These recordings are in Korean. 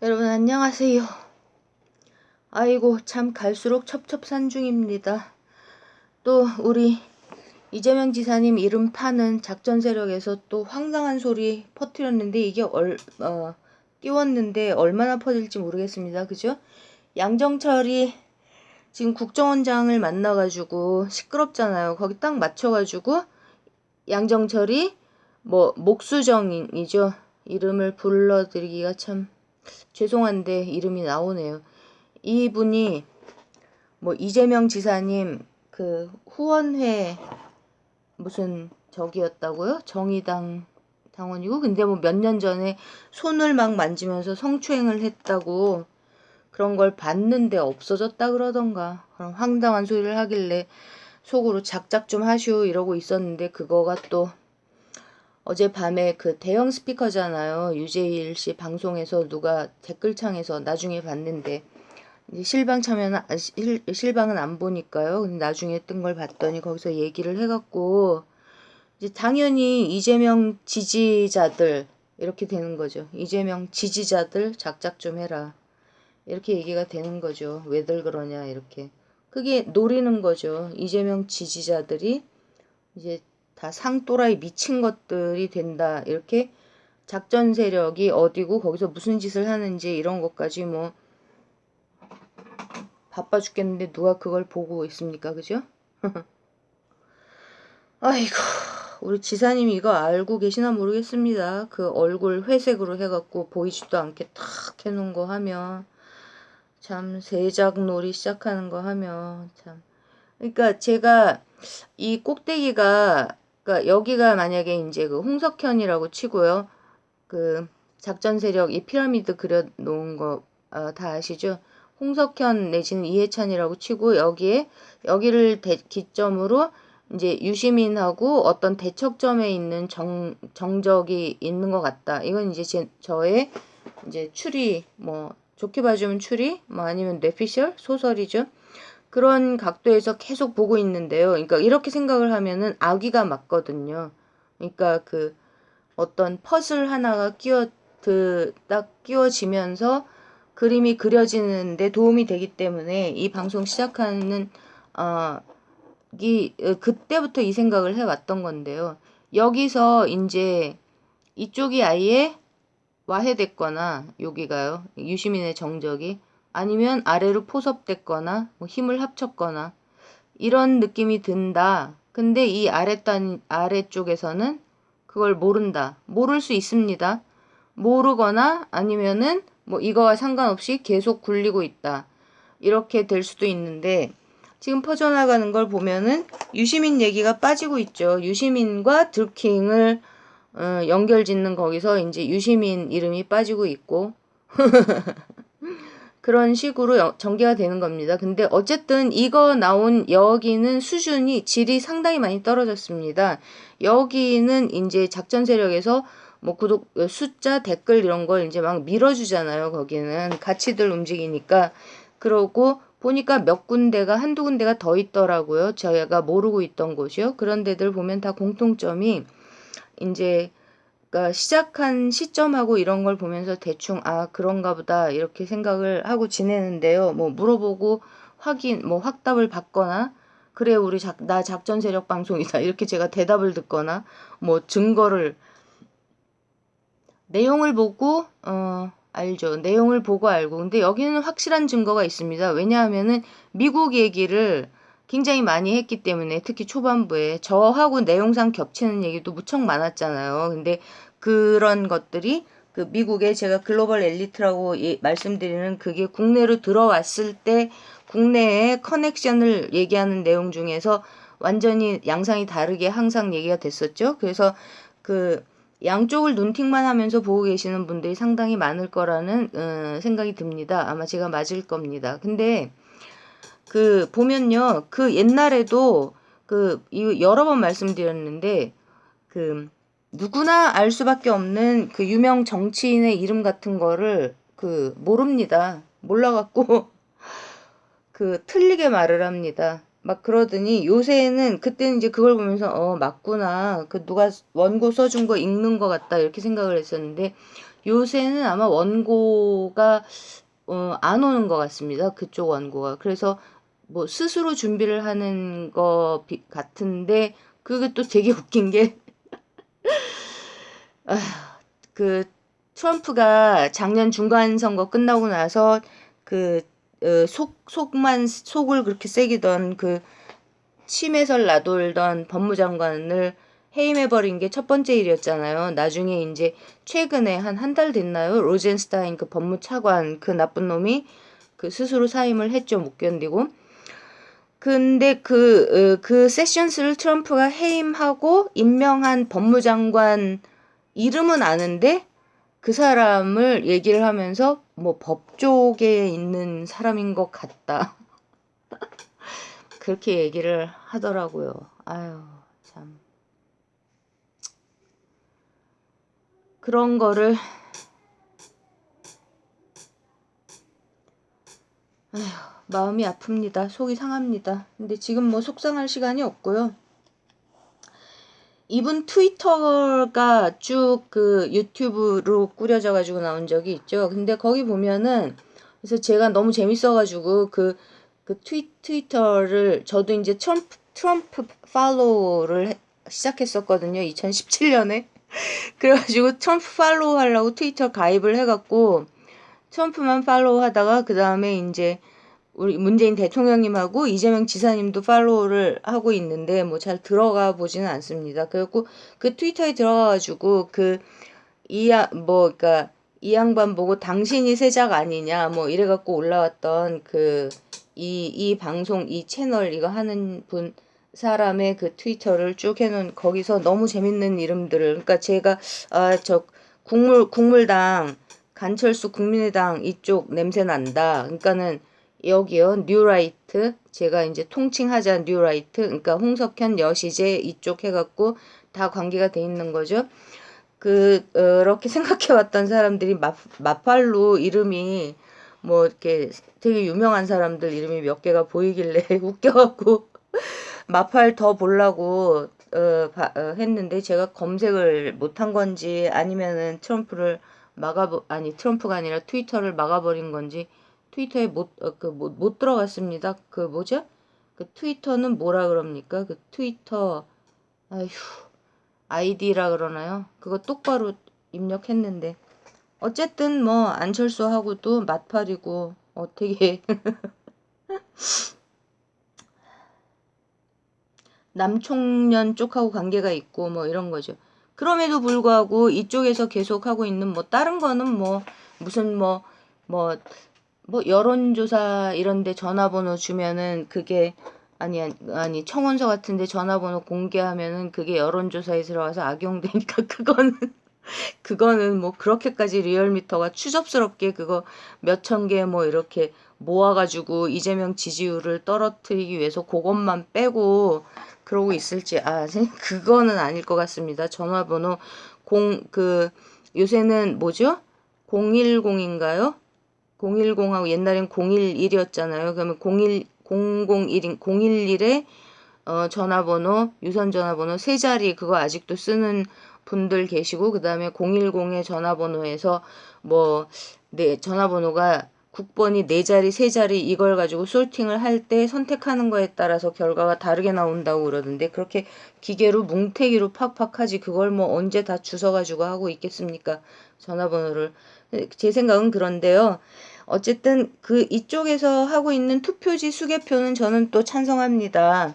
여러분 안녕하세요. 아이고 참 갈수록 첩첩산중입니다. 또 우리 이재명 지사님 이름 파는 작전 세력에서 또 황당한 소리 퍼뜨렸는데 이게 띄웠는데 얼마나 퍼질지 모르겠습니다. 그죠? 양정철이 지금 국정원장을 만나가지고 시끄럽잖아요. 거기 딱 맞춰가지고 양정철이 뭐 목수정이죠. 이름을 불러드리기가 참 죄송한데 이름이 나오네요. 이분이 뭐 이재명 지사님 그 후원회 무슨 저기였다고요? 정의당 당원이고 근데 뭐 몇 년 전에 손을 막 만지면서 성추행을 했다고 그런 걸 봤는데 없어졌다 그러던가 그런 황당한 소리를 하길래 속으로 작작 좀 하시오 이러고 있었는데 그거가 또 어젯밤에 그 대형 스피커잖아요. 유재일 씨 방송에서 누가 댓글창에서 나중에 봤는데 이제 실방은 안 보니까요. 근데 나중에 뜬 걸 봤더니 거기서 얘기를 해갖고 이제 당연히 이재명 지지자들 이렇게 되는 거죠. 이재명 지지자들 작작 좀 해라. 이렇게 얘기가 되는 거죠. 왜들 그러냐 이렇게. 그게 노리는 거죠. 이재명 지지자들이 이제 다 상또라이 미친 것들이 된다. 이렇게 작전 세력이 어디고 거기서 무슨 짓을 하는지 이런 것까지 뭐 바빠 죽겠는데 누가 그걸 보고 있습니까? 그죠? 아이고 우리 지사님이 이거 알고 계시나 모르겠습니다. 그 얼굴 회색으로 해갖고 보이지도 않게 탁 해놓은 거 하면 참 세작놀이 시작하는 거 하면 참 그러니까 제가 이 꼭대기가 그러니까 여기가 만약에 이제 그 홍석현이라고 치고요. 그 작전 세력 이 피라미드 그려 놓은 거 다 아시죠? 홍석현 내지는 이해찬이라고 치고 여기를 기점으로 이제 유시민하고 어떤 대척점에 있는 정적이 있는 것 같다. 이건 이제 저의 이제 추리 뭐 좋게 봐주면 추리 뭐 아니면 뇌피셜 소설이죠. 그런 각도에서 계속 보고 있는데요. 그러니까 이렇게 생각을 하면은 아귀가 맞거든요. 그러니까 그 어떤 퍼즐 하나가 딱 끼워지면서 그림이 그려지는데 도움이 되기 때문에 이 방송 시작하는 그때부터 이 생각을 해왔던 건데요. 여기서 이제 이쪽이 아예 와해됐거나 여기가요. 유시민의 정적이 아니면 아래로 포섭됐거나 뭐 힘을 합쳤거나 이런 느낌이 든다. 근데 이 아래쪽에서는 그걸 모른다. 모를 수 있습니다. 모르거나 아니면은 뭐 이거와 상관없이 계속 굴리고 있다. 이렇게 될 수도 있는데 지금 퍼져나가는 걸 보면은 유시민 얘기가 빠지고 있죠. 유시민과 드루킹을 연결 짓는 거기서 이제 유시민 이름이 빠지고 있고 그런 식으로 전개가 되는 겁니다. 근데 어쨌든 이거 나온 여기는 수준이 질이 상당히 많이 떨어졌습니다. 여기는 이제 작전 세력에서 뭐 구독 숫자 댓글 이런 걸 이제 막 밀어주잖아요. 거기는 가치들 움직이니까 그러고 보니까 몇 군데가 한두 군데가 더 있더라고요. 저희가 모르고 있던 곳이요. 그런 데들 보면 다 공통점이 이제 그러니까 시작한 시점하고 이런 걸 보면서 대충 그런가 보다 이렇게 생각을 하고 지내는데요. 뭐 물어보고 확답을 받거나 그래 우리 나 작전 세력 방송이다 이렇게 제가 대답을 듣거나 뭐 증거를 내용을 보고 알죠. 내용을 보고 알고. 근데 여기는 확실한 증거가 있습니다. 왜냐하면은 미국 얘기를 굉장히 많이 했기 때문에 특히 초반부에 저하고 내용상 겹치는 얘기도 무척 많았잖아요. 근데 그런 것들이 그 미국의 제가 글로벌 엘리트라고 말씀드리는 그게 국내로 들어왔을 때 국내의 커넥션을 얘기하는 내용 중에서 완전히 양상이 다르게 항상 얘기가 됐었죠. 그래서 그 양쪽을 눈팅만 하면서 보고 계시는 분들이 상당히 많을 거라는 생각이 듭니다. 아마 제가 맞을 겁니다. 근데 그 보면요. 그 옛날에도 여러 번 말씀드렸는데 그 누구나 알 수밖에 없는 그 유명 정치인의 이름 같은 거를 모릅니다. 몰라갖고 틀리게 말을 합니다. 막 그러더니 요새는 그때는 이제 그걸 보면서 맞구나. 누가 원고 써준 거 읽는 것 같다 이렇게 생각을 했었는데 요새는 아마 원고가 안 오는 것 같습니다. 그쪽 원고가. 그래서 뭐 스스로 준비를 하는 거 같은데 그게 또 되게 웃긴 게 그 트럼프가 작년 중간 선거 끝나고 나서 그 속을 그렇게 새기던 그 침에설 나돌던 법무장관을 해임해버린 게 첫 번째 일이었잖아요. 나중에 이제 최근에 한 달 됐나요? 로젠스타인 그 법무차관 그 나쁜 놈이 그 스스로 사임을 했죠. 못 견디고. 근데 그 세션스를 트럼프가 해임하고 임명한 법무장관 이름은 아는데 그 사람을 얘기를 하면서 뭐 법조계에 있는 사람인 것 같다. 그렇게 얘기를 하더라고요. 아유, 참. 그런 거를, 아휴, 마음이 아픕니다. 속이 상합니다. 근데 지금 뭐 속상할 시간이 없고요. 이분 트위터가 쭉 그 유튜브로 꾸려져 가지고 나온 적이 있죠. 근데 거기 보면은, 그래서 제가 너무 재밌어가지고 그 트위터를 저도 이제 트럼프 팔로우를 시작했었거든요. 2017년에. 그래가지고 트럼프 팔로우 하려고 트위터 가입을 해갖고 트럼프만 팔로우 하다가 그 다음에 이제 우리 문재인 대통령님하고 이재명 지사님도 팔로우를 하고 있는데 뭐 잘 들어가 보지는 않습니다. 그래갖고 그 트위터에 들어가가지고 그러니까 이 양반 보고 당신이 세작 아니냐 뭐 이래갖고 올라왔던 이 방송 이 채널 이거 하는 분 사람의 그 트위터를 쭉 해놓은 거기서 너무 재밌는 이름들을 그러니까 제가 저 국물당 간철수 국민의당 이쪽 냄새 난다. 그러니까는 여기요 뉴라이트 제가 이제 통칭하자 뉴라이트 그러니까 홍석현 여시재 이쪽 해갖고 다 관계가 돼 있는 거죠. 그렇게 생각해왔던 사람들이 마팔로 이름이 뭐 이렇게 되게 유명한 사람들 이름이 몇 개가 보이길래 웃겨갖고 마팔 더 보려고 했는데 제가 검색을 못한 건지 아니면은 아니 트럼프가 아니라 트위터를 막아버린 건지 트위터에 못 들어갔습니다. 그 뭐죠? 그 트위터는 뭐라 그럽니까? 그 트위터 아휴 아이디라 그러나요? 그거 똑바로 입력했는데 어쨌든 뭐 안철수하고도 맞팔이고 어떻게 남총련 쪽하고 관계가 있고 뭐 이런 거죠. 그럼에도 불구하고 이쪽에서 계속 하고 있는 뭐 다른 거는 뭐 무슨 뭐 여론조사 이런데 전화번호 주면은 그게 아니 청원서 같은데 전화번호 공개하면은 그게 여론조사에 들어가서 악용되니까 그거는 뭐 그렇게까지 리얼미터가 추접스럽게 그거 몇천 개 뭐 이렇게 모아가지고 이재명 지지율을 떨어뜨리기 위해서 그것만 빼고 그러고 있을지 그거는 아닐 것 같습니다. 전화번호 요새는 뭐죠? 010인가요? 010하고 옛날엔 011이었잖아요. 그러면 011에 전화번호, 유선 전화번호 세 자리 그거 아직도 쓰는 분들 계시고 그다음에 010의 전화번호에서 전화번호가 국번이 네 자리, 세 자리 이걸 가지고 솔팅을 할 때 선택하는 거에 따라서 결과가 다르게 나온다고 그러던데 그렇게 기계로 뭉태기로 팍팍 하지 그걸 뭐 언제 다 주워 가지고 하고 있겠습니까? 전화번호를. 제 생각은 그런데요. 어쨌든 이쪽에서 하고 있는 투표지 수개표는 저는 또 찬성합니다.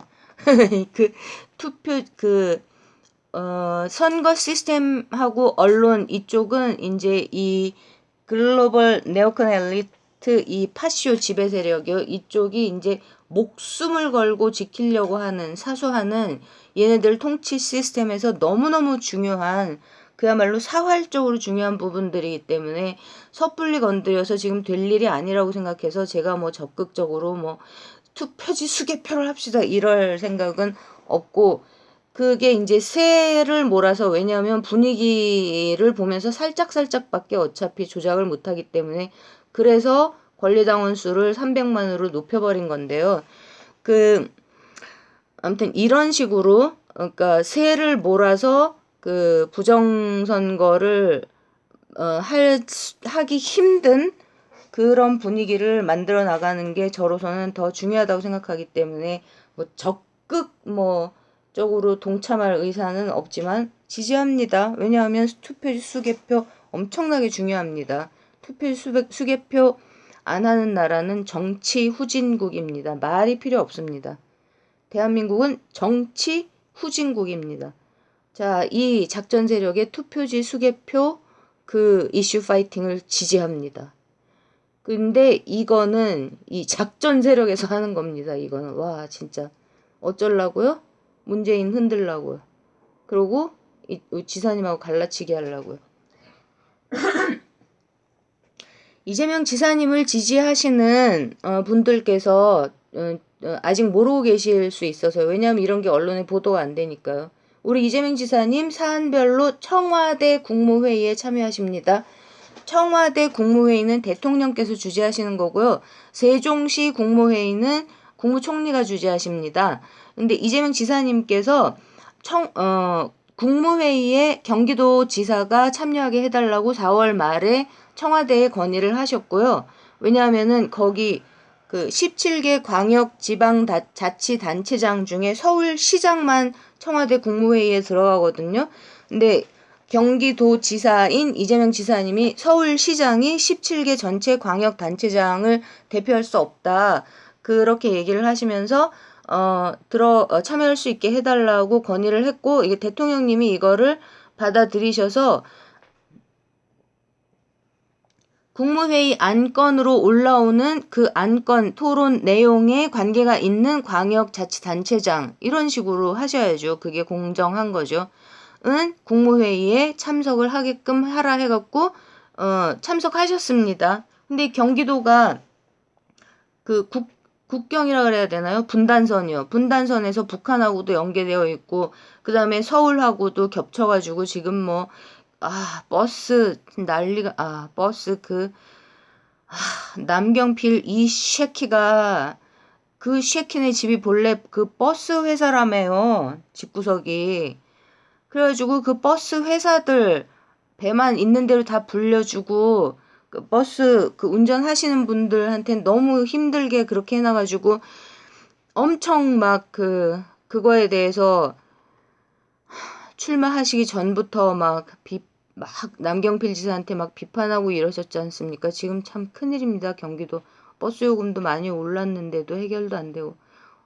그 투표 선거 시스템하고 언론 이쪽은 이제 이 글로벌 네오컨 엘리트 이 파쇼 지배 세력이요. 이쪽이 이제 목숨을 걸고 지키려고 하는 사수하는 얘네들 통치 시스템에서 너무너무 중요한 그야말로 사활적으로 중요한 부분들이기 때문에 섣불리 건드려서 지금 될 일이 아니라고 생각해서 제가 뭐 적극적으로 뭐 투표지 수개표를 합시다 이럴 생각은 없고 그게 이제 새를 몰아서 왜냐하면 분위기를 보면서 살짝살짝밖에 어차피 조작을 못하기 때문에 그래서 권리당원 수를 300만으로 높여버린 건데요. 아무튼 이런 식으로 그러니까 새를 몰아서 그 부정선거를 하기 힘든 그런 분위기를 만들어 나가는 게 저로서는 더 중요하다고 생각하기 때문에 뭐 적극 쪽으로 동참할 의사는 없지만 지지합니다. 왜냐하면 투표지 수개표 엄청나게 중요합니다. 투표지 수개표 안 하는 나라는 정치 후진국입니다. 말이 필요 없습니다. 대한민국은 정치 후진국입니다. 자, 이 작전 세력의 투표지 수개표 그 이슈 파이팅을 지지합니다. 근데 이거는 이 작전 세력에서 하는 겁니다. 이거는 와 진짜 어쩌려고요? 문재인 흔들라고요. 그리고 이 지사님하고 갈라치기 하려고요. 이재명 지사님을 지지하시는 분들께서 아직 모르고 계실 수 있어서요. 왜냐하면 이런 게 언론에 보도가 안 되니까요. 우리 이재명 지사님 사안별로 청와대 국무회의에 참여하십니다. 청와대 국무회의는 대통령께서 주재하시는 거고요. 세종시 국무회의는 국무총리가 주재하십니다. 근데 이재명 지사님께서 국무회의에 경기도지사가 참여하게 해달라고 4월 말에 청와대에 건의를 하셨고요. 왜냐하면은 거기 그 17개 광역지방자치단체장 중에 서울시장만 청와대 국무회의에 들어가거든요. 근데 경기도지사인 이재명 지사님이 서울시장이 17개 전체 광역단체장을 대표할 수 없다. 그렇게 얘기를 하시면서 참여할 수 있게 해달라고 건의를 했고, 이게 대통령님이 이거를 받아들이셔서 국무회의 안건으로 올라오는 그 안건 토론 내용에 관계가 있는 광역자치단체장 이런 식으로 하셔야죠. 그게 공정한 거죠. 은 국무회의에 참석을 하게끔 하라 해갖고 참석하셨습니다. 근데 경기도가 그 국경이라 그래야 되나요? 분단선이요. 분단선에서 북한하고도 연계되어 있고 그 다음에 서울하고도 겹쳐가지고 지금 버스 난리가 버스 남경필 이 쉐키가 그 쉐키네 집이 본래 그 버스 회사라며요. 집구석이. 그래가지고 그 버스 회사들 배만 있는 대로 다 불려주고 그 버스 그 운전하시는 분들한테 너무 힘들게 그렇게 해놔가지고 엄청 그거에 대해서 출마하시기 전부터 막 남경필 지사한테 막 비판하고 이러셨지 않습니까? 지금 참 큰일입니다. 경기도 버스 요금도 많이 올랐는데도 해결도 안 되고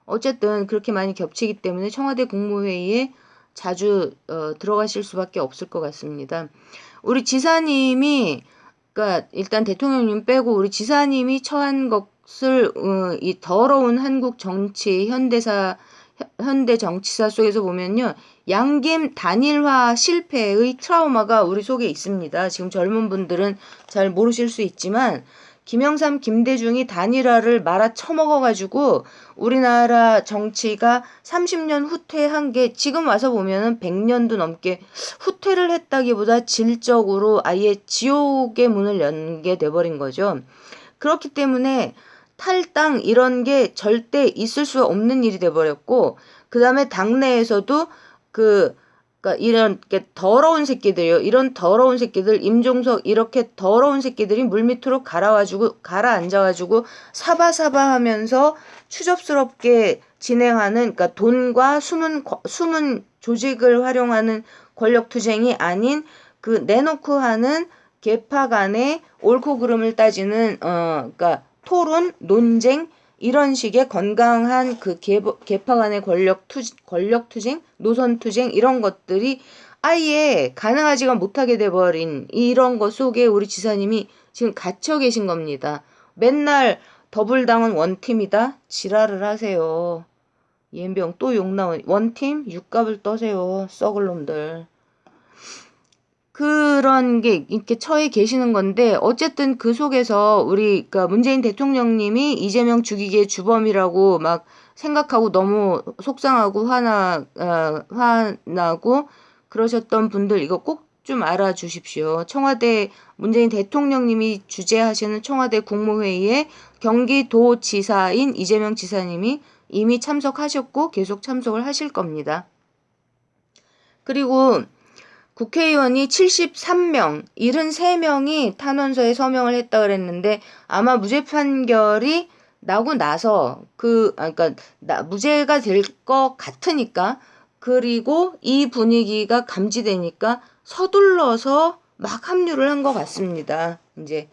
어쨌든 그렇게 많이 겹치기 때문에 청와대 국무회의에 자주 들어가실 수밖에 없을 것 같습니다. 우리 지사님이 그러니까 일단 대통령님 빼고 우리 지사님이 처한 것을 이 더러운 한국 정치 현대 정치사 속에서 보면요. 양김 단일화 실패의 트라우마가 우리 속에 있습니다. 지금 젊은 분들은 잘 모르실 수 있지만 김영삼, 김대중이 단일화를 말아 처먹어가지고 우리나라 정치가 30년 후퇴한 게 지금 와서 보면은 100년도 넘게 후퇴를 했다기보다 질적으로 아예 지옥의 문을 연게 돼버린 거죠. 그렇기 때문에 탈당 이런 게 절대 있을 수 없는 일이 돼버렸고 그 다음에 당내에서도 그러니까 이런 게 더러운 새끼들이요. 이런 더러운 새끼들 임종석 이렇게 더러운 새끼들이 물밑으로 가라앉아가지고 사바사바하면서 추접스럽게 진행하는 그러니까 돈과 숨은 조직을 활용하는 권력투쟁이 아닌 그 내놓고 하는 계파 간의 옳고 그름을 따지는 그러니까 토론, 논쟁 이런 식의 건강한 그 계파 간의 권력투쟁, 노선투쟁 이런 것들이 아예 가능하지가 못하게 돼버린 이런 것 속에 우리 지사님이 지금 갇혀 계신 겁니다. 맨날 더불당은 원팀이다? 지랄을 하세요. 옌병 또 욕 나오니 원팀? 육갑을 떠세요. 썩을 놈들. 그런 게 이렇게 처해 계시는 건데 어쨌든 그 속에서 그러니까 문재인 대통령님이 이재명 죽이기의 주범이라고 막 생각하고 너무 속상하고 화나고 그러셨던 분들 이거 꼭 좀 알아주십시오. 청와대 문재인 대통령님이 주재하시는 청와대 국무회의에 경기도지사인 이재명 지사님이 이미 참석하셨고 계속 참석을 하실 겁니다. 그리고 국회의원이 73명, 73명이 탄원서에 서명을 했다 그랬는데 아마 무죄 판결이 나고 나서 그러니까 무죄가 될 것 같으니까 그리고 이 분위기가 감지되니까 서둘러서 막 합류를 한 것 같습니다. 이제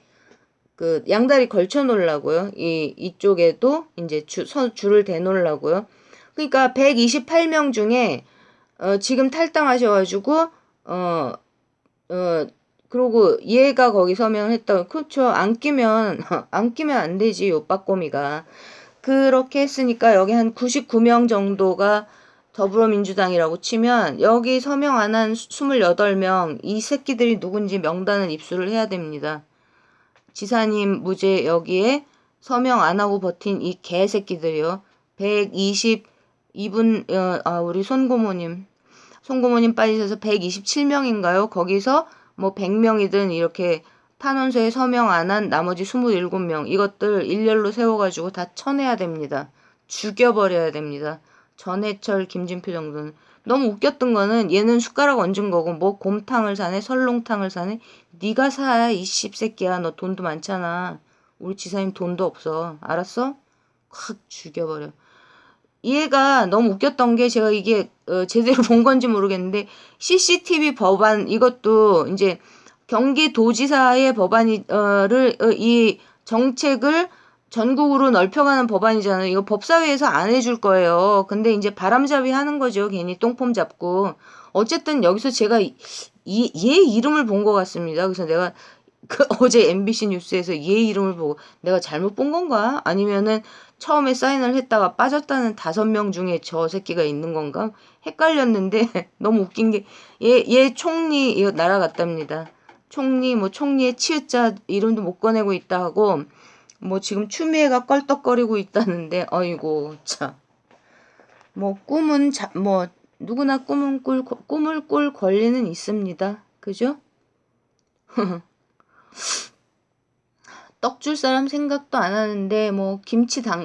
그 양다리 걸쳐 놓으려고요. 이쪽에도 이제 줄을 대 놓으려고요. 그러니까 128명 중에 지금 탈당하셔가지고 그러고 얘가 거기 서명을 했다. 그렇죠. 안 끼면 안 되지, 요 빠꼬미가. 그렇게 했으니까 여기 한 99명 정도가 더불어민주당이라고 치면 여기 서명 안 한 28명, 이 새끼들이 누군지 명단을 입수를 해야 됩니다. 지사님 무죄 여기에 서명 안 하고 버틴 이 개새끼들이요. 122분, 우리 손고모님 빠지셔서 127명인가요? 거기서 뭐 100명이든 이렇게 탄원서에 서명 안 한 나머지 27명 이것들 일렬로 세워가지고 다 쳐내야 됩니다. 죽여버려야 됩니다. 전해철, 김진표 정도는. 너무 웃겼던 거는 얘는 숟가락 얹은 거고 뭐 곰탕을 사네 설렁탕을 사네. 네가 사 이 씹새끼야. 너 돈도 많잖아. 우리 지사님 돈도 없어. 알았어? 확 죽여버려. 얘가 너무 웃겼던 게 제가 이게 제대로 본 건지 모르겠는데 CCTV 법안 이것도 이제 경기도지사의 이 정책을 전국으로 넓혀가는 법안이잖아요. 이거 법사위에서 안 해줄 거예요. 근데 이제 바람잡이 하는 거죠. 괜히 똥폼 잡고. 어쨌든 여기서 제가 얘 이름을 본 것 같습니다. 그래서 내가 어제 MBC 뉴스에서 얘 이름을 보고 내가 잘못 본 건가? 아니면은 처음에 사인을 했다가 빠졌다는 5명 중에 저 새끼가 있는 건가? 헷갈렸는데 너무 웃긴 게 얘 총리 이거 날아갔답니다. 총리의 치읓자 이름도 못 꺼내고 있다 하고 뭐 지금 추미애가 껄떡거리고 있다는데 어이고 참. 뭐 누구나 꿈을 꿀 권리는 있습니다. 그죠? 떡 줄 사람 생각도 안 하는데 뭐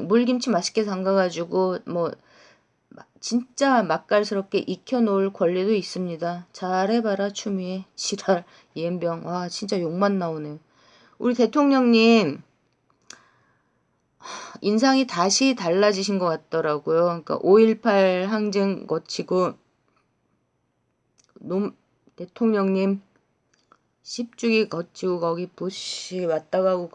물김치 맛있게 담가가지고 뭐 진짜 맛깔스럽게 익혀놓을 권리도 있습니다. 잘해봐라 추미애 지랄 이엠병. 와 진짜 욕만 나오네요. 우리 대통령님 인상이 다시 달라지신 것 같더라고요. 그러니까 5.18 항쟁 거치고 대통령님 씹주기 거치고 거기 부시 왔다 가고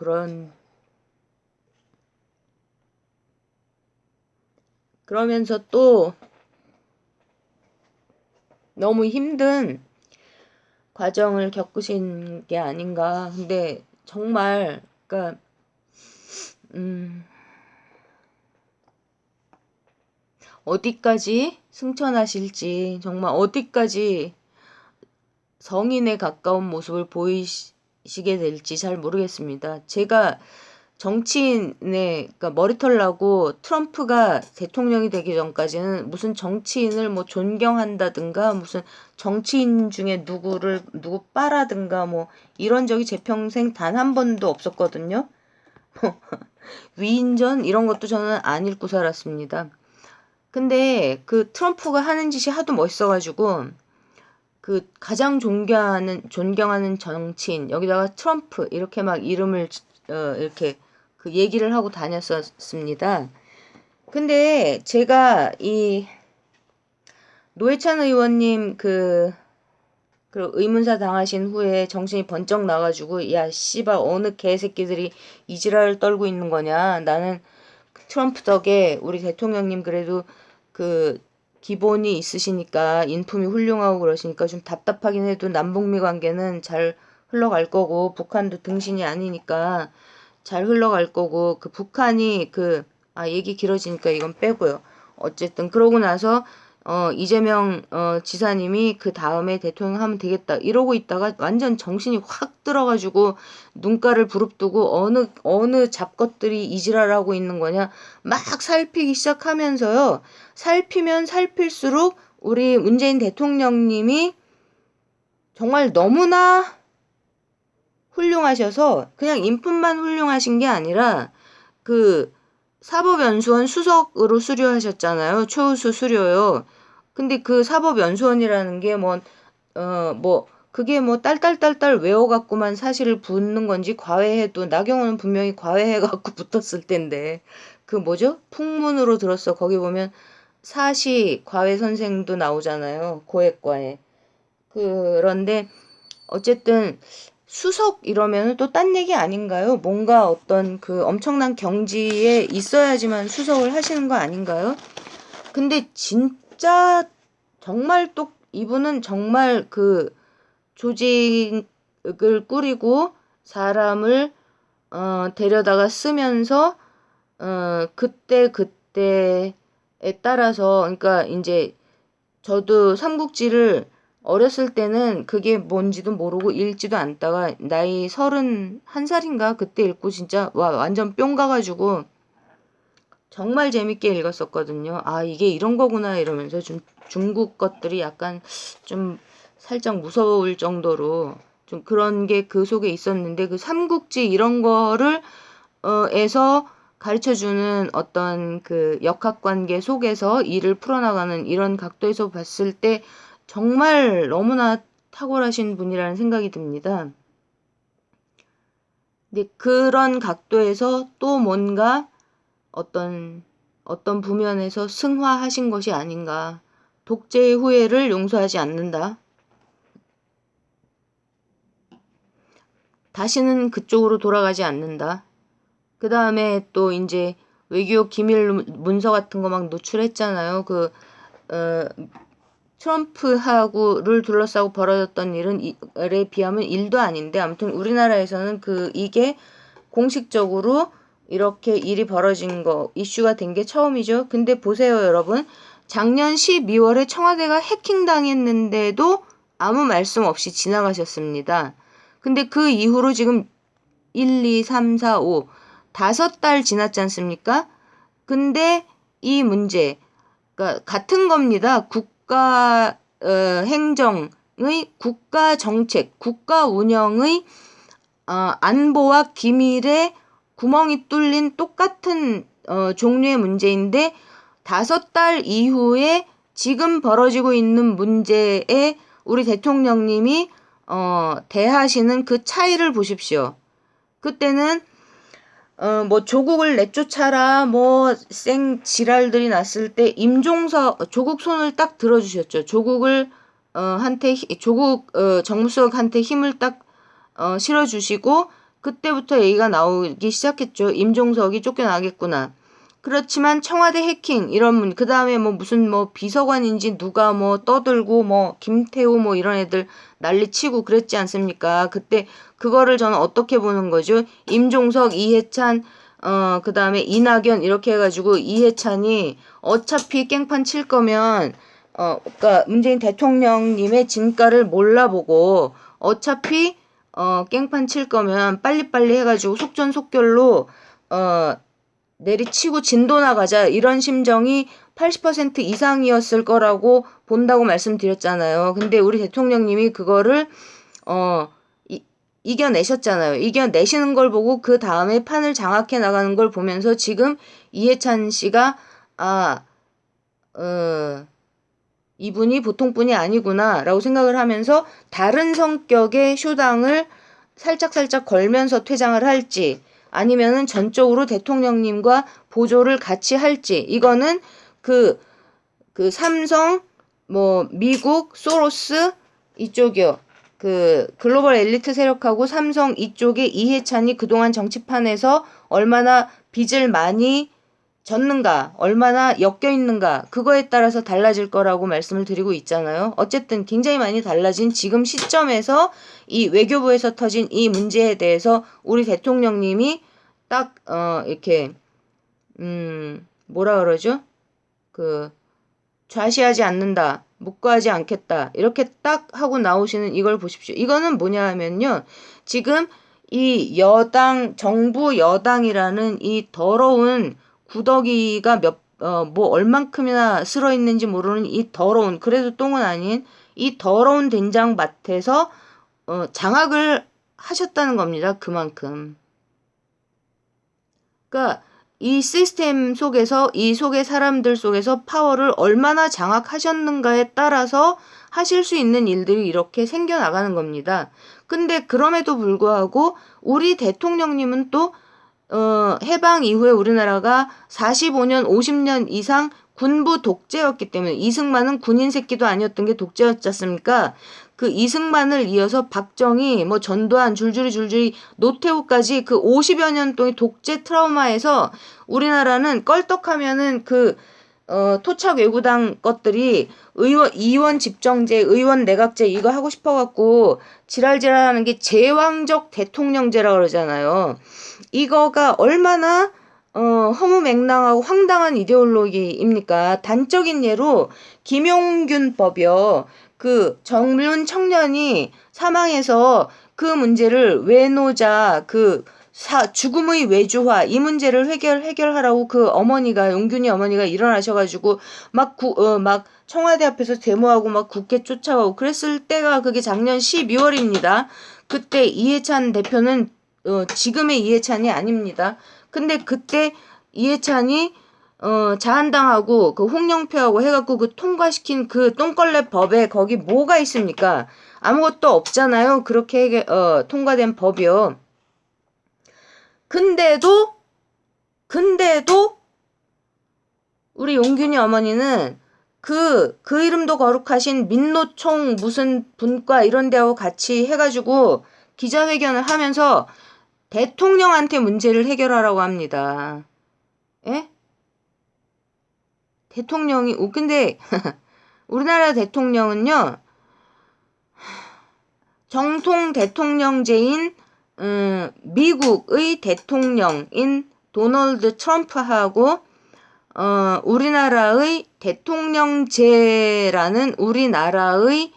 그러면서 또 너무 힘든 과정을 겪으신 게 아닌가. 근데 정말 그러니까 어디까지 승천하실지 정말 어디까지 성인에 가까운 모습을 보이시게 될지 잘 모르겠습니다. 제가 그러니까 머리털 나고 트럼프가 대통령이 되기 전까지는 무슨 정치인을 뭐 존경한다든가 무슨 정치인 중에 누구 빠라든가 뭐 이런 적이 제 평생 단 한 번도 없었거든요. 위인전 이런 것도 저는 안 읽고 살았습니다. 근데 그 트럼프가 하는 짓이 하도 멋있어가지고 그 가장 존경하는 정치인 여기다가 트럼프 이렇게 막 이름을 이렇게 그 얘기를 하고 다녔었습니다. 근데 제가 이 노회찬 의원님 그 의문사 당하신 후에 정신이 번쩍 나가지고 야 씨발 어느 개새끼들이 이지랄을 떨고 있는 거냐. 나는 트럼프 덕에 우리 대통령님 그래도 그 기본이 있으시니까 인품이 훌륭하고 그러시니까 좀 답답하긴 해도 남북미 관계는 잘 흘러갈 거고 북한도 등신이 아니니까 잘 흘러갈 거고 그 북한이 얘기 길어지니까 이건 빼고요. 어쨌든 그러고 나서 이재명 지사님이 그 다음에 대통령 하면 되겠다 이러고 있다가 완전 정신이 확 들어가지고 눈가를 부릅뜨고 어느 잡것들이 이지랄하고 있는 거냐 막 살피기 시작하면서요. 살피면 살필수록 우리 문재인 대통령님이 정말 너무나 훌륭하셔서 그냥 인품만 훌륭하신 게 아니라 그 사법연수원 수석으로 수료하셨잖아요. 초우수 수료요. 근데 그 사법연수원이라는 게 뭐 뭐 그게 뭐 딸딸딸딸 외워갖고만 사실을 붙는 건지 과외해도 나경원은 분명히 과외해갖고 붙었을 텐데 그 뭐죠? 풍문으로 들었어. 거기 보면 사시 과외 선생도 나오잖아요. 고액과외. 그런데 어쨌든 수석 이러면 또 딴 얘기 아닌가요? 뭔가 어떤 그 엄청난 경지에 있어야지만 수석을 하시는 거 아닌가요? 근데 진짜 정말 또 이분은 정말 그 조직을 꾸리고 사람을 데려다가 쓰면서 그때 그때에 따라서 그러니까 이제 저도 삼국지를 어렸을 때는 그게 뭔지도 모르고 읽지도 않다가 나이 31살인가 그때 읽고 진짜 와 완전 뿅 가가지고 정말 재밌게 읽었었거든요. 아 이게 이런 거구나 이러면서 좀 중국 것들이 약간 좀 살짝 무서울 정도로 좀 그런 게 그 속에 있었는데 그 삼국지 이런 거를 에서 가르쳐주는 어떤 그 역학관계 속에서 일을 풀어나가는 이런 각도에서 봤을 때 정말 너무나 탁월하신 분이라는 생각이 듭니다. 근데 그런 각도에서 또 뭔가 어떤 부면에서 승화하신 것이 아닌가. 독재의 후예를 용서하지 않는다. 다시는 그쪽으로 돌아가지 않는다. 그 다음에 또 이제 외교 기밀 문서 같은 거 막 노출했잖아요. 트럼프하고를 둘러싸고 벌어졌던 일에 비하면 일도 아닌데 아무튼 우리나라에서는 이게 공식적으로 이렇게 일이 벌어진 거 이슈가 된 게 처음이죠. 근데 보세요 여러분. 작년 12월에 청와대가 해킹당했는데도 아무 말씀 없이 지나가셨습니다. 근데 그 이후로 지금 1, 2, 3, 4, 5 5달 지났지 않습니까? 근데 이 문제 그러니까 같은 겁니다. 국가 행정의 국가 정책, 국가 운영의 안보와 기밀에 구멍이 뚫린 똑같은 종류의 문제인데 5달 이후에 지금 벌어지고 있는 문제에 우리 대통령님이 대하시는 그 차이를 보십시오. 그때는 뭐 조국을 내쫓아라 뭐 생 지랄들이 났을 때 조국 손을 딱 들어주셨죠. 조국 정무수석한테 힘을 딱 실어주시고 그때부터 얘기가 나오기 시작했죠. 임종석이 쫓겨나겠구나. 그렇지만 청와대 해킹 이런 그 다음에 뭐 무슨 뭐 비서관인지 누가 뭐 떠들고 뭐 김태호 뭐 이런 애들 난리치고 그랬지 않습니까? 그때 그거를 저는 어떻게 보는 거죠? 임종석, 이해찬, 그 다음에 이낙연 이렇게 해가지고 이해찬이 어차피 깽판 칠 거면 그러니까 문재인 대통령님의 진가를 몰라보고 어차피 깽판 칠 거면 빨리빨리 해가지고 속전속결로 내리치고 진도 나가자 이런 심정이 80% 이상이었을 거라고 본다고 말씀드렸잖아요. 근데 우리 대통령님이 그거를 이겨내셨잖아요. 이겨내시는 걸 보고 그 다음에 판을 장악해 나가는 걸 보면서 지금 이해찬 씨가 이분이 보통 분이 아니구나 라고 생각을 하면서 다른 성격의 쇼당을 살짝살짝 걸면서 퇴장을 할지 아니면은 전적으로 대통령님과 보조를 같이 할지 이거는 그 삼성 뭐 미국 소로스 이쪽이요. 글로벌 엘리트 세력하고 삼성 이쪽에 이해찬이 그동안 정치판에서 얼마나 빚을 많이 졌는가, 얼마나 엮여 있는가, 그거에 따라서 달라질 거라고 말씀을 드리고 있잖아요. 어쨌든 굉장히 많이 달라진 지금 시점에서 이 외교부에서 터진 이 문제에 대해서 우리 대통령님이 딱, 이렇게, 뭐라 그러죠? 좌시하지 않는다, 묵과하지 않겠다, 이렇게 딱 하고 나오시는 이걸 보십시오. 이거는 뭐냐 하면요. 지금 이 정부 여당이라는 이 더러운 구더기가 뭐 얼만큼이나 쓸어 있는지 모르는 이 더러운, 그래도 똥은 아닌 이 더러운 된장밭에서 장악을 하셨다는 겁니다. 그만큼. 그러니까 이 시스템 속에서, 이 속의 사람들 속에서 파워를 얼마나 장악하셨는가에 따라서 하실 수 있는 일들이 이렇게 생겨나가는 겁니다. 근데 그럼에도 불구하고 우리 대통령님은 또 해방 이후에 우리나라가 45년, 50년 이상 군부 독재였기 때문에, 이승만은 군인 새끼도 아니었던 게 독재였지 않습니까? 그 이승만을 이어서 박정희, 뭐 전두환, 줄줄이 노태우까지 그 50여 년 동안 독재 트라우마에서 우리나라는 껄떡하면은 토착 외구당 것들이 이원 집정제, 의원 내각제 이거 하고 싶어갖고 지랄지랄하는 게 제왕적 대통령제라 그러잖아요. 이거가 얼마나 허무맹랑하고 황당한 이데올로기입니까? 단적인 예로 김용균법이요. 그 정문 청년이 사망해서 그 문제를 외노자, 죽음의 외주화 이 문제를 해결하라고 그 어머니가, 용균이 어머니가 일어나셔가지고 막 청와대 앞에서 데모하고 막 국회 쫓아가고 그랬을 때가 그게 작년 12월입니다. 그때 이해찬 대표는 지금의 이해찬이 아닙니다. 근데 그때 이해찬이 자한당하고 그 홍영표하고 해갖고 그 통과시킨 그 똥걸레 법에 거기 뭐가 있습니까? 아무것도 없잖아요. 그렇게 통과된 법이요. 근데도 우리 용균이 어머니는 그 이름도 거룩하신 민노총 무슨 분과 이런 데하고 같이 해가지고 기자회견을 하면서 대통령한테 문제를 해결하라고 합니다. 예? 대통령이, 근데 우리나라 대통령은요, 정통 대통령제인 미국의 대통령인 도널드 트럼프하고 우리나라의 대통령제라는 우리나라의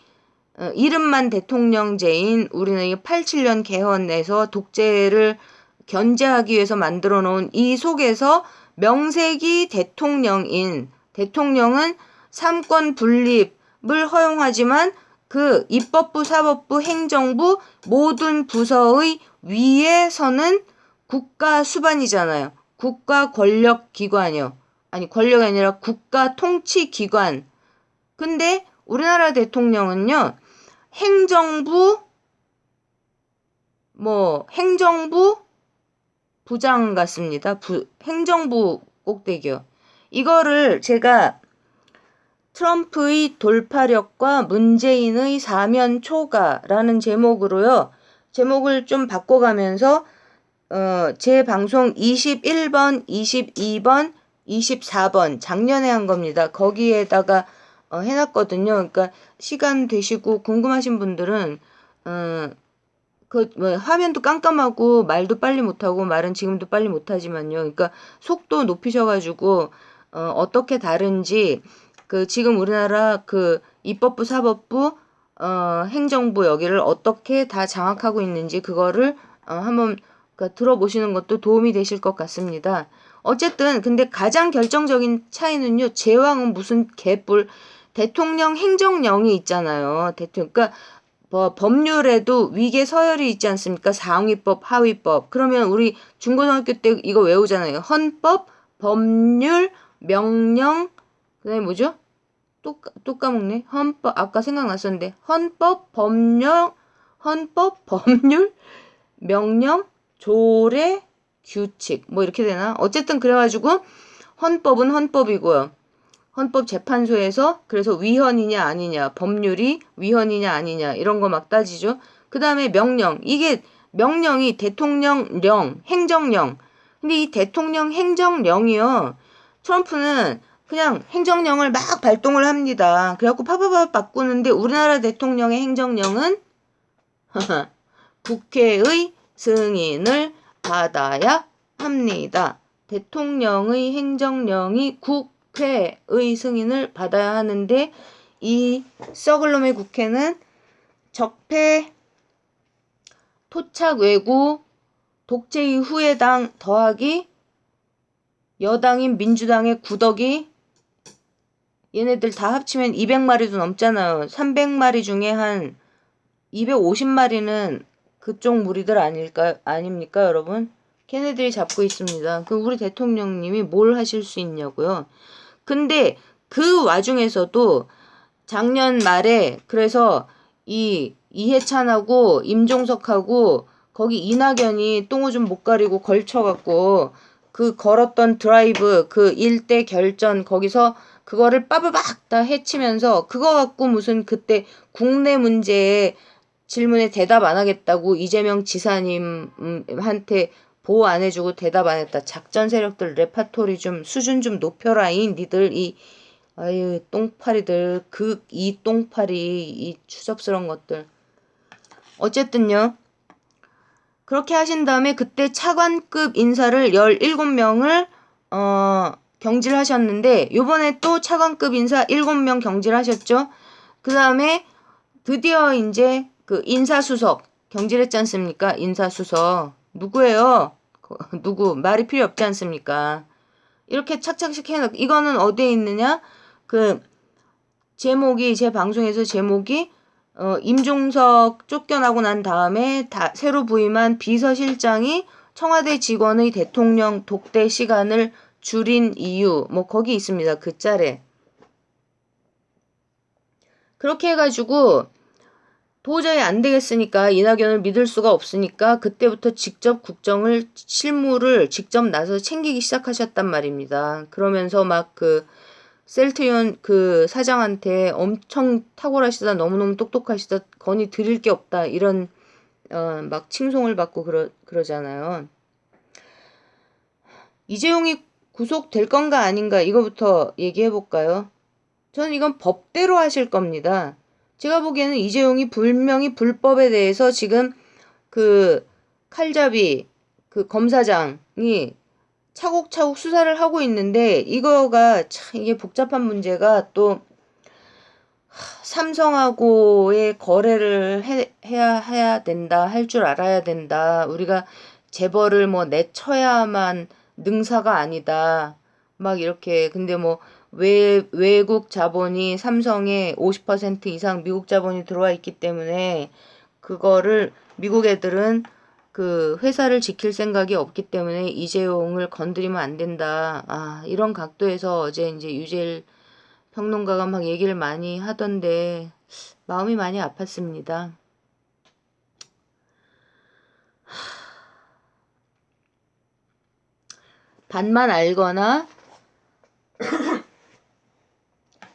이름만 대통령제인 우리나라의 87년 개헌에서 독재를 견제하기 위해서 만들어 놓은 이 속에서 명색이 대통령은 삼권 분립을 허용하지만 그 입법부, 사법부, 행정부 모든 부서의 위에서는 국가 수반이잖아요. 국가 권력 기관이요. 아니, 권력이 아니라 국가 통치 기관. 근데 우리나라 대통령은요, 행정부 부장 같습니다. 행정부 꼭대기요. 이거를 제가 트럼프의 돌파력과 문재인의 사면 초가라는 제목으로요. 제목을 좀 바꿔가면서 제 방송 21번, 22번, 24번 작년에 한 겁니다. 거기에다가 해놨거든요. 그러니까 시간 되시고 궁금하신 분들은 화면도 깜깜하고 말도 빨리 못하고 말은 지금도 빨리 못하지만요. 그러니까 속도 높이셔가지고 어떻게 다른지 지금 우리나라 입법부, 사법부, 행정부 여기를 어떻게 다 장악하고 있는지 그거를 한번 들어보시는 것도 도움이 되실 것 같습니다. 어쨌든 근데 가장 결정적인 차이는요. 제왕은 무슨 개뿔 대통령 행정령이 있잖아요. 그러니까 법률에도 위계 서열이 있지 않습니까? 상위법, 하위법. 그러면 우리 중고등학교 때 이거 외우잖아요. 헌법, 법률, 명령, 그다음에 뭐죠? 또 까먹네. 헌법, 아까 생각났었는데. 헌법, 법률, 명령, 조례, 규칙. 뭐 이렇게 되나? 어쨌든 그래가지고 헌법은 헌법이고요. 헌법재판소에서 그래서 위헌이냐 아니냐, 법률이 위헌이냐 아니냐 이런 거 막 따지죠. 그 다음에 명령. 이게 명령이 대통령령, 행정령. 근데 이 대통령 행정령이요. 트럼프는 그냥 행정령을 막 발동을 합니다. 그래갖고 파파파 바꾸는데 우리나라 대통령의 행정령은 국회의 승인을 받아야 합니다. 대통령의 행정령이 국회의 승인을 받아야 하는데 이 썩을 놈의 국회는 적폐, 토착 외구, 독재 이후의 당 더하기 여당인 민주당의 구더기 얘네들 다 합치면 200마리도 넘잖아요. 300마리 중에 한 250마리는 그쪽 무리들 아닙니까 여러분? 걔네들이 잡고 있습니다. 그 우리 대통령님이 뭘 하실 수 있냐고요. 근데 그 와중에서도 작년 말에 그래서 이 이해찬하고 임종석하고 거기 이낙연이 똥오줌 못 가리고 걸쳐갖고 그 걸었던 드라이브 그 일대 결전 거기서 그거를 빠바박 다 해치면서 그거 갖고 무슨 그때 국내 문제에 질문에 대답 안 하겠다고 이재명 지사님한테 보호 안 해주고 대답 안 했다. 작전 세력들 레파토리 좀 수준 좀 높여라잉. 니들 이 아유 똥파리들 이 똥파리 이 추접스러운 것들. 어쨌든요. 그렇게 하신 다음에 그때 차관급 인사를 17명을 경질하셨는데 요번에 또 차관급 인사 7명 경질하셨죠. 그 다음에 드디어 이제 그 인사수석 경질했지 않습니까? 인사수석 누구예요? 누구 말이 필요 없지 않습니까? 이렇게 착착착 해놓고 이거는 어디에 있느냐? 그 제목이 제 방송에서 제목이 임종석 쫓겨나고 난 다음에 새로 부임한 비서실장이 청와대 직원의 대통령 독대 시간을 줄인 이유 뭐 거기 있습니다. 그 짤에. 그렇게 해가지고 도저히 안 되겠으니까 이낙연을 믿을 수가 없으니까 그때부터 직접 국정을 실무를 직접 나서 챙기기 시작하셨단 말입니다. 그러면서 막 그 셀트리온 그 사장한테 엄청 탁월하시다 너무너무 똑똑하시다 건의 드릴 게 없다 이런 막 칭송을 받고 그러잖아요. 이재용이 구속될 건가 아닌가 이거부터 얘기해 볼까요? 저는 이건 법대로 하실 겁니다. 제가 보기에는 이재용이 분명히 불법에 대해서 지금 그 칼잡이 그 검사장이 차곡차곡 수사를 하고 있는데 이거가 참 이게 복잡한 문제가 또 삼성하고의 거래를 해야 된다 할 줄 알아야 된다 우리가 재벌을 뭐 내쳐야만 능사가 아니다 막 이렇게 근데 뭐 외국 자본이 삼성에 50% 이상 미국 자본이 들어와 있기 때문에 그거를 미국 애들은 그 회사를 지킬 생각이 없기 때문에 이재용을 건드리면 안 된다. 아, 이런 각도에서 어제 이제 유재일 평론가가 막 얘기를 많이 하던데 마음이 많이 아팠습니다. 반만 알거나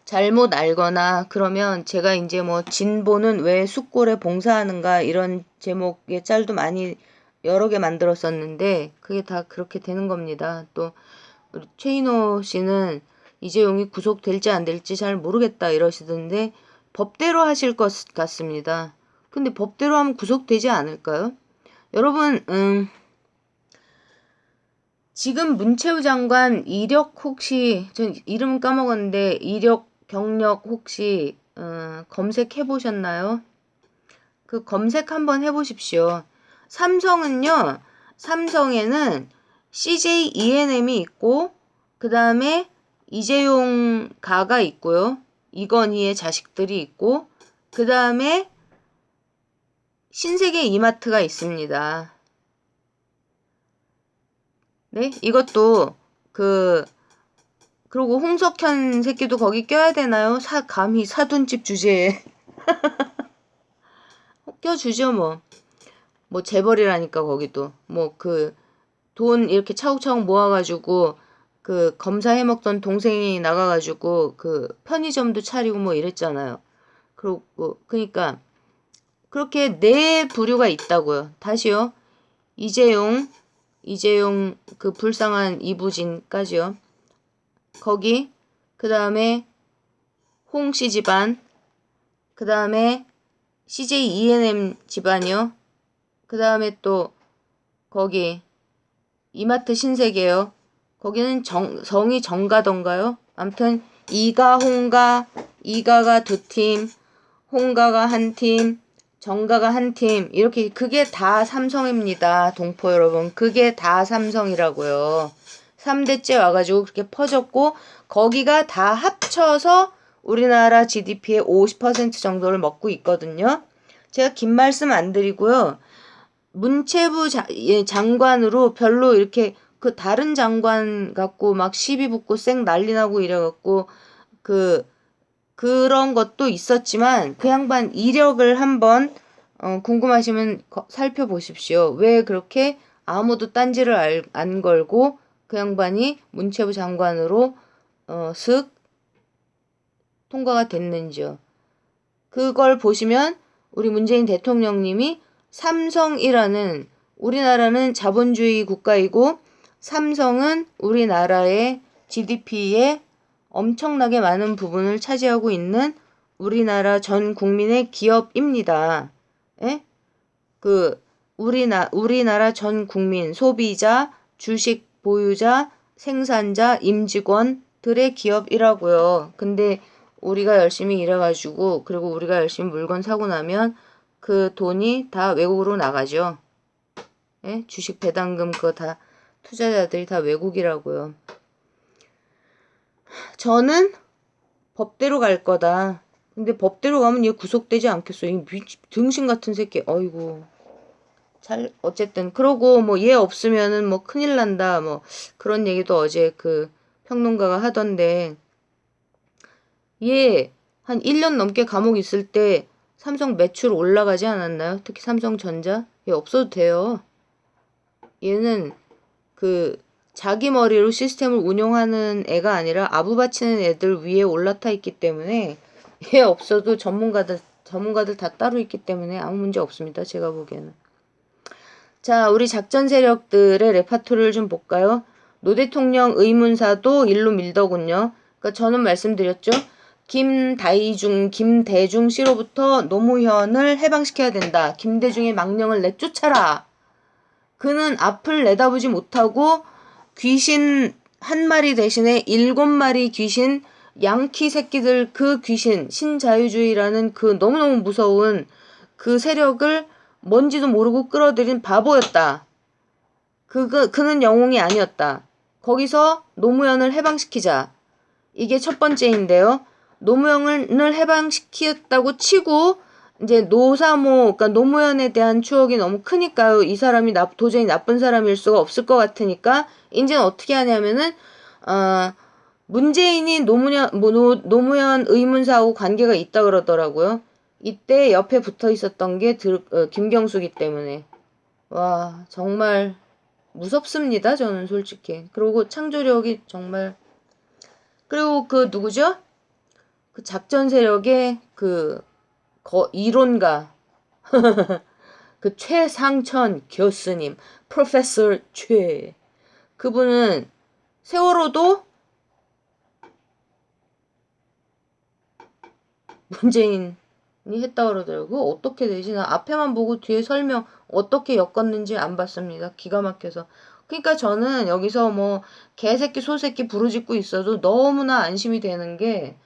잘못 알거나 그러면 제가 이제 뭐 진보는 왜 숫골에 봉사하는가 이런 제목의 짤도 많이 여러 개 만들었었는데 그게 다 그렇게 되는 겁니다. 또 우리 최인호 씨는 이재용이 구속될지 안 될지 잘 모르겠다 이러시던데 법대로 하실 것 같습니다. 근데 법대로 하면 구속되지 않을까요? 여러분 지금 문체부 장관 이력 혹시 전 이름은 까먹었는데 이력 경력 혹시 검색해 보셨나요? 그 검색 한번 해보십시오. 삼성은요. 삼성에는 CJ ENM이 있고 그 다음에 이재용 가가 있고요. 이건희의 자식들이 있고 그 다음에 신세계 이마트가 있습니다. 네, 이것도 그리고 홍석현 새끼도 거기 껴야 되나요? 감히 사돈집 주제에 껴주죠 뭐. 뭐 재벌이라니까 거기도 뭐 그 돈 이렇게 차곡차곡 모아가지고 그 검사 해먹던 동생이 나가가지고 그 편의점도 차리고 뭐 이랬잖아요. 그리고 그러니까 그렇게 네 부류가 있다고요. 다시요. 이재용 그 불쌍한 이부진까지요. 거기 그 다음에 홍씨 집안 그 다음에 CJ ENM 집안이요. 그 다음에 또 거기 이마트 신세계요. 거기는 성이 정가던가요? 암튼 이가 홍가 이가가 두 팀, 홍가가 한 팀, 정가가 한 팀 이렇게 그게 다 삼성입니다. 동포 여러분. 그게 다 삼성이라고요. 3대째 와가지고 그렇게 퍼졌고 거기가 다 합쳐서 우리나라 GDP의 50% 정도를 먹고 있거든요. 제가 긴 말씀 안 드리고요. 문체부 장관으로 별로 이렇게 그 다른 장관 갖고 막 시비 붙고 쌩 난리 나고 이래갖고 그런 것도 있었지만 그 양반 이력을 한번 궁금하시면 살펴보십시오. 왜 그렇게 아무도 딴지를 안 걸고 그 양반이 문체부 장관으로 슥 통과가 됐는지요. 그걸 보시면 우리 문재인 대통령님이 삼성이라는 우리나라는 자본주의 국가이고 삼성은 우리나라의 GDP의 엄청나게 많은 부분을 차지하고 있는 우리나라 전 국민의 기업입니다. 예? 우리나라 전 국민, 소비자, 주식 보유자, 생산자, 임직원들의 기업이라고요. 근데 우리가 열심히 일해가지고 그리고 우리가 열심히 물건 사고 나면 그 돈이 다 외국으로 나가죠. 예? 주식 배당금 그거 다 투자자들이 다 외국이라고요. 저는 법대로 갈 거다. 근데 법대로 가면 얘 구속되지 않겠어. 이 등신 같은 새끼. 어이구. 어쨌든 그러고 뭐 얘 없으면은 뭐 큰일 난다. 뭐 그런 얘기도 어제 그 평론가가 하던데 얘 한 1년 넘게 감옥 있을 때 삼성 매출 올라가지 않았나요? 특히 삼성전자? 얘 없어도 돼요. 얘는 그 자기 머리로 시스템을 운용하는 애가 아니라 아부 바치는 애들 위에 올라타 있기 때문에 얘 없어도 전문가들 다 따로 있기 때문에 아무 문제 없습니다. 제가 보기에는. 자, 우리 작전 세력들의 레파토리를 좀 볼까요? 노 대통령 의문사도 일로 밀더군요. 그러니까 저는 말씀드렸죠. 김대중 씨로부터 노무현을 해방시켜야 된다. 김대중의 망령을 내쫓아라. 그는 앞을 내다보지 못하고 귀신 한 마리 대신에 7마리 귀신, 양키 새끼들 그 귀신, 신자유주의라는 그 너무너무 무서운 그 세력을 뭔지도 모르고 끌어들인 바보였다. 그는 영웅이 아니었다. 거기서 노무현을 해방시키자. 이게 첫 번째인데요. 노무현을 해방시켰다고 치고 이제 그러니까 노무현에 대한 추억이 너무 크니까요. 이 사람이 도저히 나쁜 사람일 수가 없을 것 같으니까 이제는 어떻게 하냐면은 문재인이 노무현 의문사하고 관계가 있다 그러더라고요. 이때 옆에 붙어 있었던 게 김경수기 때문에 와 정말 무섭습니다. 저는 솔직히. 그리고 창조력이 정말 그리고 그 누구죠? 그 작전 세력의 이론가 그 최상천 교수님, 프로페서 최 그분은 세월호도 문재인이 했다 그러더라고. 어떻게 되지? 나 앞에만 보고 뒤에 설명 어떻게 엮었는지 안 봤습니다. 기가 막혀서. 그러니까 저는 여기서 뭐 개새끼 소새끼 부르짖고 있어도 너무나 안심이 되는 게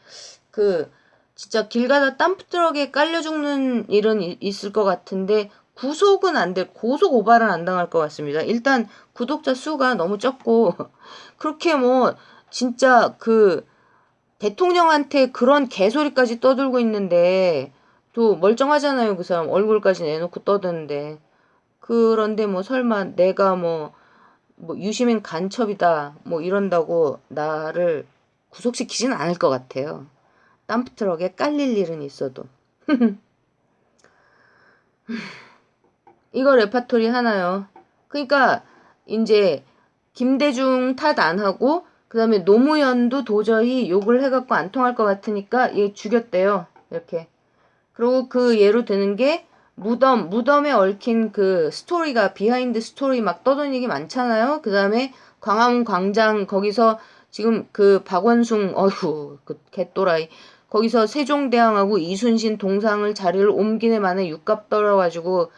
진짜 길 가다 덤프트럭에 깔려 죽는 일은 있을 것 같은데 구속은 안 될, 고속 고발은 안 당할 것 같습니다. 일단 구독자 수가 너무 적고 그렇게 뭐 진짜 대통령한테 그런 개소리까지 떠들고 있는데 또 멀쩡하잖아요. 그 사람 얼굴까지 내놓고 떠드는데 그런데 뭐 설마 내가 뭐 유시민 간첩이다 뭐 이런다고 나를 구속시키진 않을 것 같아요. 덤프트럭에 깔릴 일은 있어도. 이거 레파토리 하나요. 그러니까 이제 김대중 탓 안 하고 그다음에 노무현도 도저히 욕을 해갖고 안 통할 것 같으니까 얘 죽였대요. 이렇게. 그리고 그 예로 드는 게 무덤에 얽힌 그 스토리가 비하인드 스토리 막 떠도는 게 많잖아요. 그다음에 광화문 광장 거기서 지금 그 박원순 어휴 그 개또라이 거기서 세종대왕하고 이순신 동상을 자리를 옮기네 만에 육갑 떨어가지고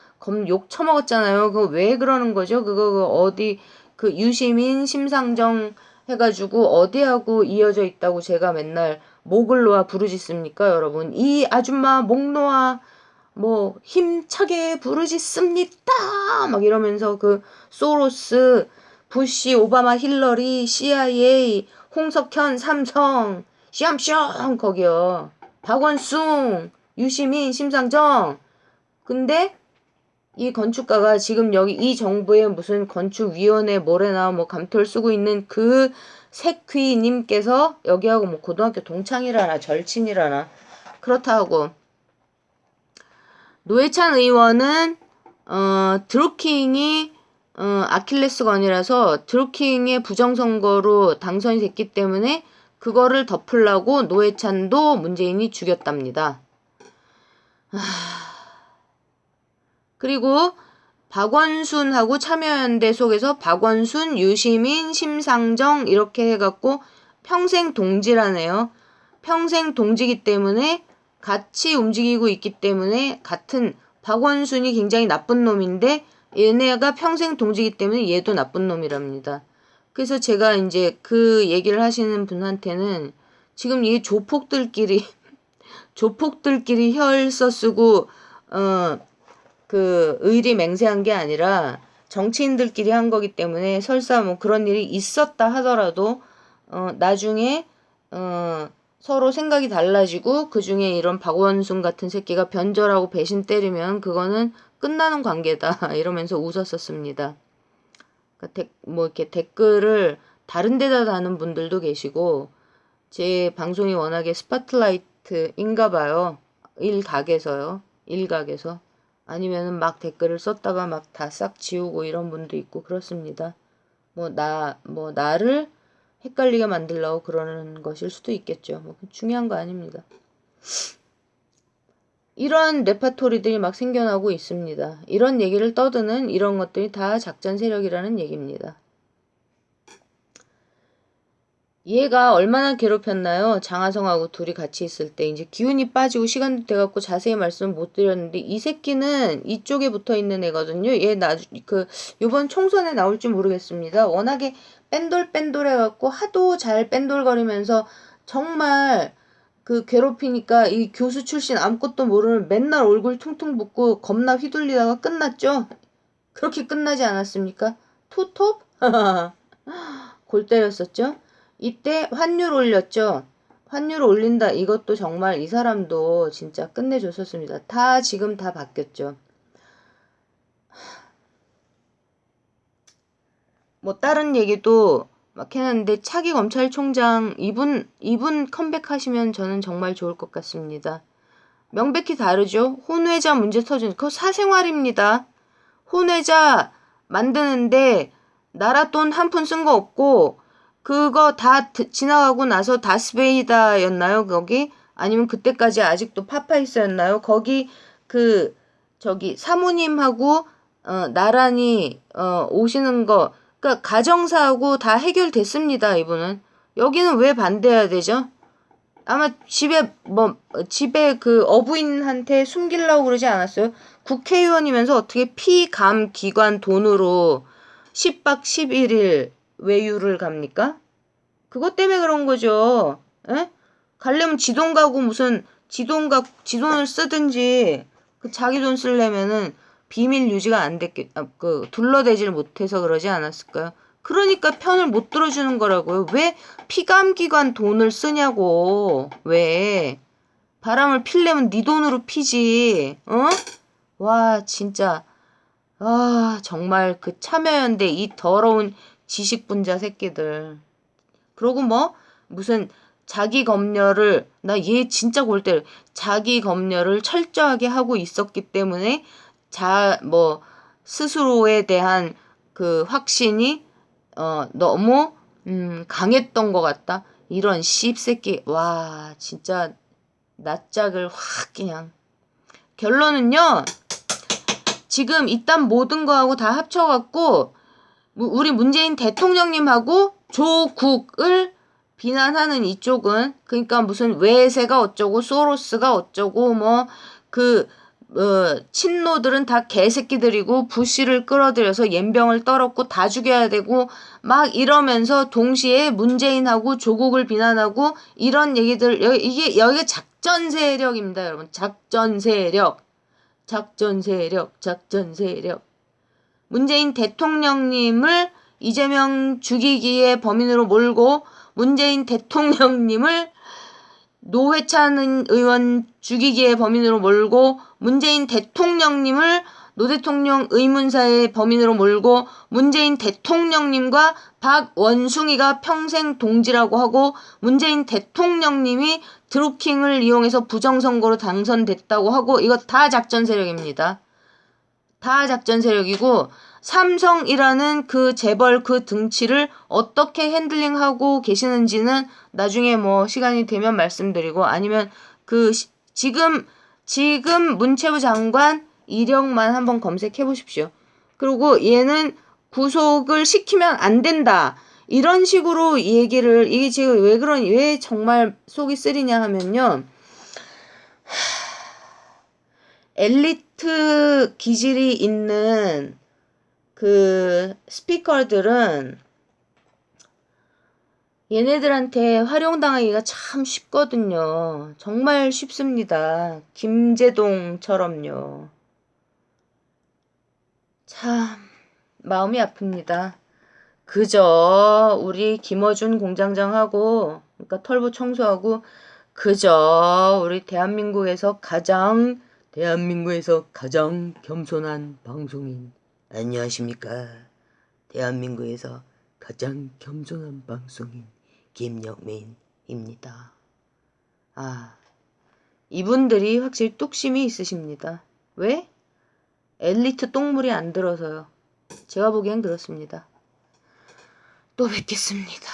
욕 처먹었잖아요. 그거 왜 그러는 거죠? 그거 어디 유시민 심상정 해가지고 어디하고 이어져 있다고 제가 맨날 목을 놓아 부르짖습니까, 여러분? 이 아줌마 목 놓아 뭐 힘차게 부르짖습니다. 막 이러면서 소로스, 부시, 오바마, 힐러리, CIA, 홍석현, 삼성, 샴숑 거기요. 박원순, 유시민, 심상정. 근데 이 건축가가 지금 여기 이 정부의 무슨 건축위원회 뭐래나 뭐 감토를 쓰고 있는 그 색휘님께서 여기하고 뭐 고등학교 동창이라나 절친이라나 그렇다고. 노회찬 의원은 드루킹이 아킬레스건이라서 드루킹의 부정선거로 당선이 됐기 때문에 그거를 덮으려고 노회찬도 문재인이 죽였답니다. 그리고 박원순하고 참여연대 속에서 박원순, 유시민, 심상정 이렇게 해갖고 평생 동지라네요. 평생 동지기 때문에 같이 움직이고 있기 때문에 같은 박원순이 굉장히 나쁜 놈인데 얘네가 평생 동지기 때문에 얘도 나쁜 놈이랍니다. 그래서 제가 이제 그 얘기를 하시는 분한테는 지금 이 조폭들끼리 혈서 쓰고 그 의리 맹세한 게 아니라 정치인들끼리 한 거기 때문에 설사 뭐 그런 일이 있었다 하더라도 나중에 서로 생각이 달라지고 그 중에 이런 박원순 같은 새끼가 변절하고 배신 때리면 그거는 끝나는 관계다 이러면서 웃었었습니다. 그러니까 뭐 이렇게 댓글을 다른 데다 다는 분들도 계시고 제 방송이 워낙에 스파트라이트인가 봐요. 일각에서 아니면은 막 댓글을 썼다가 막 다 싹 지우고 이런 분도 있고 그렇습니다. 나를 헷갈리게 만들려고 그러는 것일 수도 있겠죠. 뭐 중요한 거 아닙니다. 이런 레파토리들이 막 생겨나고 있습니다. 이런 얘기를 떠드는 이런 것들이 다 작전 세력이라는 얘기입니다. 얘가 얼마나 괴롭혔나요? 장하성하고 둘이 같이 있을 때 이제 기운이 빠지고 시간도 돼갖고 자세히 말씀 못 드렸는데 이 새끼는 이쪽에 붙어 있는 애거든요. 얘 요번 총선에 나올지 모르겠습니다. 워낙에 뺀돌뺀돌해갖고 하도 잘 뺀돌거리면서 정말 그 괴롭히니까 이 교수 출신 아무것도 모르는 맨날 얼굴 퉁퉁 붓고 겁나 휘둘리다가 끝났죠? 그렇게 끝나지 않았습니까? 투톱? 골 때렸었죠? 이때 환율 올렸죠. 환율 올린다. 이것도 정말 이 사람도 진짜 끝내줬었습니다. 다 지금 다 바뀌었죠. 뭐 다른 얘기도 막 해놨는데 차기 검찰총장 이분 컴백하시면 저는 정말 좋을 것 같습니다. 명백히 다르죠. 혼외자 문제 터진 그거 사생활입니다. 혼외자 만드는데 나라 돈 한 푼 쓴 거 없고 그거 다 지나가고 나서 다스베이다였나요 거기? 아니면 그때까지 아직도 파파이스였나요? 거기 사모님하고 나란히 오시는 거 그러니까 가정사하고 다 해결됐습니다. 이분은. 여기는 왜 반대해야 되죠? 아마 집에 그 어부인한테 숨기려고 그러지 않았어요? 국회의원이면서 어떻게 피감 기관 돈으로 10박 11일 외유를 갑니까? 그것 때문에 그런 거죠. 에? 가려면 지돈 가고 무슨 지돈을 쓰든지 그 자기 돈 쓰려면은 비밀 유지가 안 둘러대지를 못해서 그러지 않았을까요? 그러니까 편을 못 들어주는 거라고요. 왜 피감기관 돈을 쓰냐고. 왜. 바람을 피려면 네 돈으로 피지. 어? 와 진짜. 아 정말 그 참여연대 이 더러운 지식분자 새끼들. 그러고 뭐 무슨 자기 검열을 나 얘 진짜 골 때려. 자기 검열을 철저하게 하고 있었기 때문에 스스로에 대한 그 확신이 너무 강했던 것 같다. 이런 씹새끼. 와 진짜 낯짝을 확 그냥. 결론은요. 지금 이딴 모든 거하고 다 합쳐갖고 우리 문재인 대통령님하고 조국을 비난하는 이쪽은 그러니까 무슨 외세가 어쩌고 소로스가 어쩌고 친노들은 다 개새끼들이고 부시를 끌어들여서 연병을 떨었고 다 죽여야 되고 막 이러면서 동시에 문재인하고 조국을 비난하고 이런 얘기들 여기가 작전 세력입니다, 여러분. 작전 세력. 문재인 대통령님을 이재명 죽이기의 범인으로 몰고 문재인 대통령님을 노회찬 의원 죽이기의 범인으로 몰고 문재인 대통령님을 노 대통령 의문사의 범인으로 몰고 문재인 대통령님과 박원숭이가 평생 동지라고 하고 문재인 대통령님이 드루킹을 이용해서 부정선거로 당선됐다고 하고 이거 다 작전 세력입니다. 다 작전 세력이고 삼성이라는 그 재벌 그 등치를 어떻게 핸들링하고 계시는지는 나중에 뭐 시간이 되면 말씀드리고 아니면 그 지금 문체부 장관 이력만 한번 검색해 보십시오. 그리고 얘는 구속을 시키면 안 된다. 이런 식으로 얘기를 이게 지금 왜 정말 속이 쓰리냐 하면요. 엘리트 기질이 있는 그 스피커들은 얘네들한테 활용당하기가 참 쉽거든요. 정말 쉽습니다. 김재동처럼요. 참 마음이 아픕니다. 그저 우리 김어준 공장장하고 그러니까 털보 청소하고 그저 우리 대한민국에서 가장 겸손한 방송인 안녕하십니까. 대한민국에서 가장 겸손한 방송인 김영민입니다. 이분들이 확실히 뚝심이 있으십니다. 왜? 엘리트 똥물이 안 들어서요. 제가 보기엔 그렇습니다. 또 뵙겠습니다.